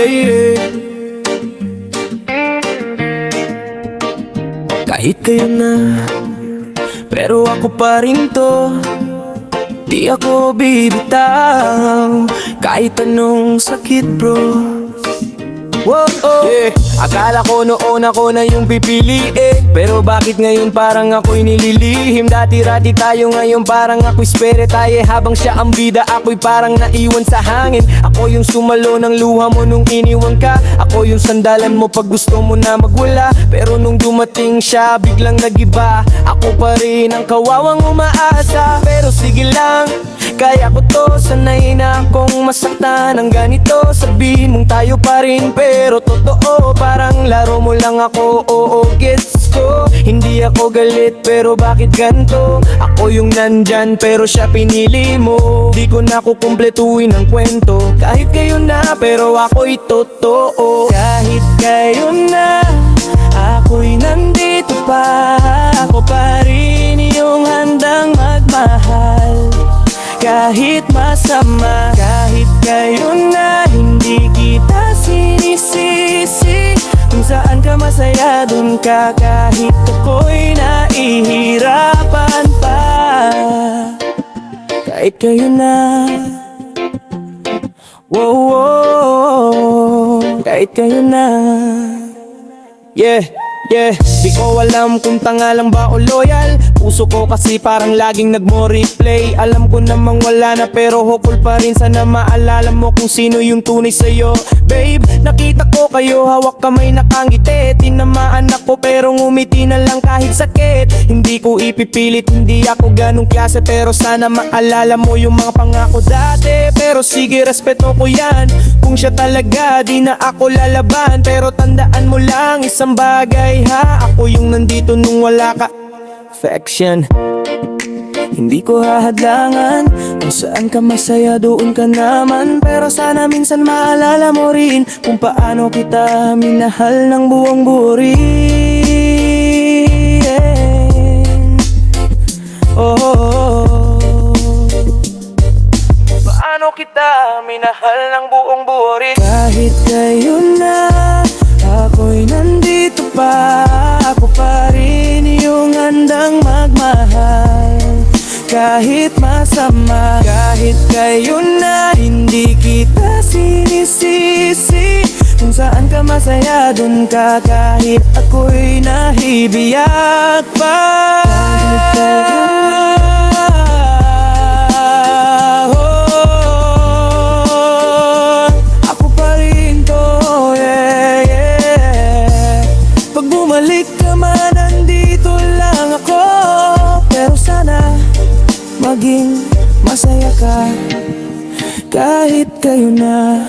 yeah. Kahit kayo na, pero ako pa rin to. Di ako bibitaw kahit anong sakit, bro. Whoa, oh. Yeah. Akala ko noon ako na yung pipiliin, pero bakit ngayon parang ako'y nililihim? Dati-rati tayo, ngayon parang ako'y spere tayo. Habang siya ang bida, ako'y parang naiwan sa hangin. Ako yung sumalo ng luha mo nung iniwan ka. Ako yung sandalan mo pag gusto mo na magwala. Pero nung dumating siya, biglang nagiba. Ako pa rin ang kawawang umaasa. Pero sige lang, kaya ko to. Sanay na akong masaktan ng ganito. Sabihin mong tayo pa rin, pero totoo, parang laro mo lang ako. Oo, gets ko. Hindi ako galit, pero bakit ganto? Ako yung nandyan, pero siya pinili mo. Di ko na kukumpletuin ang kwento. Kahit kayo na, pero ako'y totoo. Kahit kayo na, ako'y nandito pa. Ako pa rin yung handang magmahal. Kahit masama, kahit kayo na, hindi kita sinisisi. Kung saan ka masaya, dun ka. Kahit ako'y nahihirapan pa. Kahit kayo na, wow, wow. Kahit kayo na, yeah, yeah. Di ko alam kung tanga lang ba o loyal. Puso ko kasi parang laging nagmo-replay. Alam ko namang wala na, pero hopeful pa rin. Sana maalala mo kung sino yung tunay sa'yo. Babe, nakita ko kayo, hawak kamay nakangiti. Tinamaan ako pero ngumiti na lang kahit sakit. Hindi ko ipipilit, hindi ako ganong klase. Pero sana maalala mo yung mga pangako dati. Pero sige, respeto ko yan. Kung siya talaga, di na ako lalaban. Pero tandaan mo lang isang bagay ha, ako yung nandito nung wala ka. Affection, hindi ko hahadlangan. Kung saan ka masaya, doon ka naman. Pero sana minsan maalala mo rin kung paano kita minahal ng buong buo rin. Oh, paano kita minahal ng buong buo rin. Kahit kayo na, ako'y nandito pa. Ako pa rin yung handang magmahal. Kahit masama, kahit kayo na, hindi kita sinisisi. Kung saan ka masaya, dun ka. Kahit ako'y nahibiyak pa. Kahit kayo bumalik ka man, nandito lang ako. Pero sana maging masaya ka kahit kayo na.